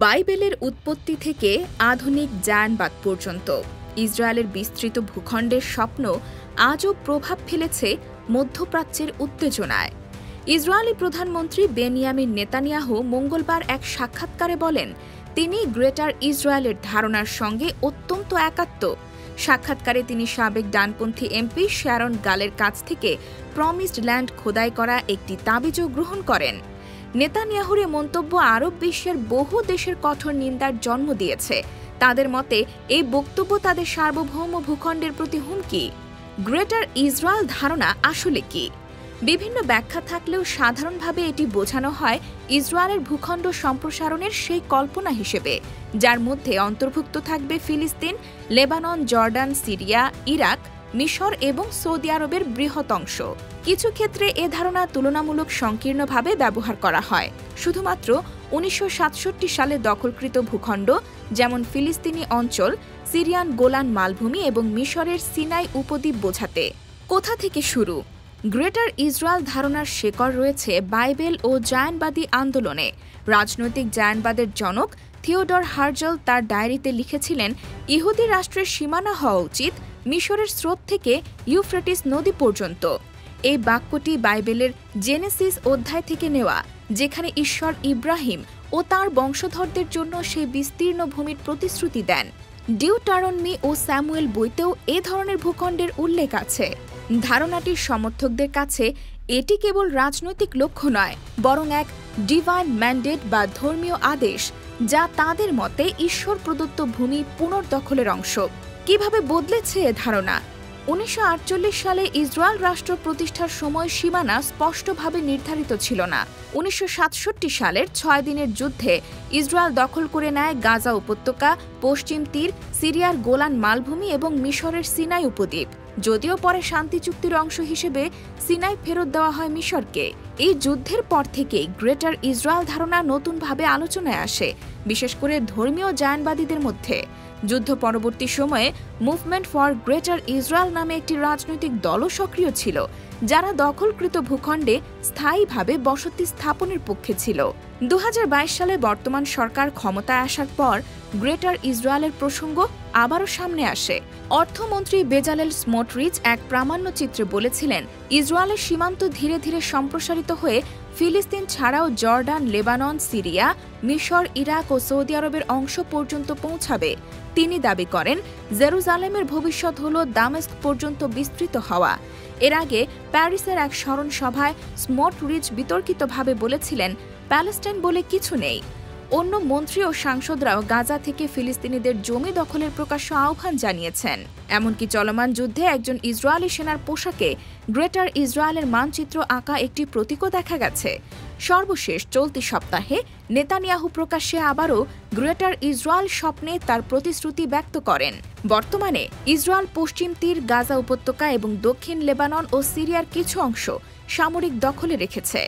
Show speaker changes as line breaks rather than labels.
বাইবেলের উৎপত্তি থেকে আধুনিক জায়নবাদ পর্যন্ত ইসরায়েলের বিস্তৃত ভূখণ্ডের স্বপ্ন আজও প্রভাব ফেলেছে মধ্যপ্রাচ্যের উত্তেজনায়। ইসরায়েলি প্রধানমন্ত্রী বেনিয়ামিন নেতানিয়াহু মঙ্গলবার এক সাক্ষাৎকারে বলেন, তিনি গ্রেটার ইসরায়েলের ধারণার সঙ্গে অত্যন্ত একাত্ম। সাক্ষাৎকারে তিনি সাবেক ডানপন্থী এমপি শ্যারন গালের কাছ থেকে প্রমিসড ল্যান্ড খোদাই করা একটি তাবিজও গ্রহণ করেন। নেতানিয়াহুর এ মন্তব্য আরব বিশ্বের বহু দেশের কঠোর নিন্দার জন্ম দিয়েছে। তাদের মতে এই বক্তব্য তাদের সার্বভৌম ভূখণ্ডের প্রতি হুমকি। গ্রেটার ইসরায়েল ধারণা আসলে কি? বিভিন্ন ব্যাখ্যা থাকলেও সাধারণভাবে এটি বোঝানো হয় ইসরায়েলের ভূখণ্ড সম্প্রসারণের সেই কল্পনা হিসেবে, যার মধ্যে অন্তর্ভুক্ত থাকবে ফিলিস্তিন, লেবানন, জর্ডান, সিরিয়া, ইরাক, মিশর এবং সৌদি আরবের বৃহৎ অংশ। কিছু ক্ষেত্রে এ ধারণা তুলনামূলক সংকীর্ণভাবে ব্যবহার করা হয়, শুধুমাত্র 1967 সালে দখলকৃত ভূখণ্ড যেমন ফিলিস্তিনি অঞ্চল, সিরিয়ান গোলান মালভূমি এবং মিশরের সিনাই উপদ্বীপ বোঝাতে। কোথা থেকে শুরু? গ্রেটার ইসরায়েল ধারণার শেকড় রয়েছে বাইবেল ও জায়নবাদী আন্দোলনে। রাজনৈতিক জায়নবাদের জনক থিওডর হার্জল তার ডায়েরিতে লিখেছিলেন, ইহুদি রাষ্ট্রের সীমানা হওয়া উচিত মিশরের স্রোত থেকে ইউফ্রেটিস নদী পর্যন্ত। এই বাক্যটি বাইবেলের জেনেসিস অধ্যায় থেকে নেওয়া, যেখানে ঈশ্বর ইব্রাহিম ও তাঁর বংশধরদের জন্য সেই বিস্তীর্ণ ভূমির প্রতিশ্রুতি দেন। ডিউটারনমি ও স্যামুয়েল বইতেও এ ধরনের ভূখণ্ডের উল্লেখ আছে। ধারণাটির সমর্থকদের কাছে এটি কেবল রাজনৈতিক লক্ষ্য নয়, বরং এক ডিভাইন ম্যান্ডেট বা ধর্মীয় আদেশ, যা তাদের মতে ঈশ্বর প্রদত্ত ভূমি পুনর্দখলের অংশ। কিভাবে বদলেছে এ ধারণা? 1948 সালে ইসরায়েল রাষ্ট্র প্রতিষ্ঠার সময় সীমানা স্পষ্টভাবে নির্ধারিত ছিল না। 1967 সালের 6 দিনের যুদ্ধে ইসরায়েল দখল করে নেয় গাজা উপত্যকা, পশ্চিম তীর, সিরিয়ার গোলান মালভূমি এবং মিশরের সিনাই উপদ্বীপ। যদিও পরে শান্তি চুক্তির অংশ হিসেবে সিনাই ফেরত দেওয়া হয় মিশরকে। এই যুদ্ধের পর থেকেই গ্রেটার ইসরায়েল ধারণা নতুনভাবে আলোচনায় আসে, বিশেষ করে ধর্মীয় জায়নবাদীদের মধ্যে। যুদ্ধ পরবর্তী সময়ে মুভমেন্ট ফর গ্রেটার ইসরায়েল নামে একটি রাজনৈতিক দলও সক্রিয় ছিল, যারা দখলকৃত ভূখণ্ডে স্থায়ীভাবে বসতি স্থাপনের পক্ষে ছিল। 2022 সালে বর্তমান সরকার ক্ষমতায় আসার পর গ্রেটার ইসরায়েলের প্রসঙ্গ আবারও সামনে আসে। অর্থমন্ত্রী বেজালেল স্মোটরিচ এক প্রামাণ্যচিত্রে বলেছিলেন, ইসরায়েলের সীমান্ত ধীরে ধীরে সম্প্রসারিত হয়ে ফিলিস্তিন ছাড়াও জর্ডান, লেবানন, সিরিয়া, মিশর, ইরাক ও সৌদি আরবের অংশ পর্যন্ত পৌঁছাবে। তিনি দাবি করেন, জেরুজালেমের ভবিষ্যৎ হল দামেস্ক পর্যন্ত বিস্তৃত হওয়া। এর আগে প্যারিসের এক স্মরণ সভায় স্মোটরিচ বিতর্কিতভাবে বলেছিলেন, প্যালেস্টাইন বলে কিছু নেই। অন্য মন্ত্রী ও সাংসদরাও গাজা থেকে ফিলিস্তিনিদের জমি দখলের প্রকাশ্য আহ্বান জানিয়েছেন। এমনকি চলমান যুদ্ধে একজন ইসরায়েলি সেনার পোশাকে গ্রেটার ইসরায়েলের মানচিত্র আঁকা একটি প্রতীকও দেখা গেছে। সর্বশেষ চলতি সপ্তাহে নেতানিয়াহু প্রকাশ্যে আবারও গ্রেটার ইসরায়েল স্বপ্নে তার প্রতিশ্রুতি ব্যক্ত করেন। বর্তমানে ইসরায়েল পশ্চিম তীর, গাজা উপত্যকা এবং দক্ষিণ লেবানন ও সিরিয়ার কিছু অংশ সামরিক দখলে রেখেছে।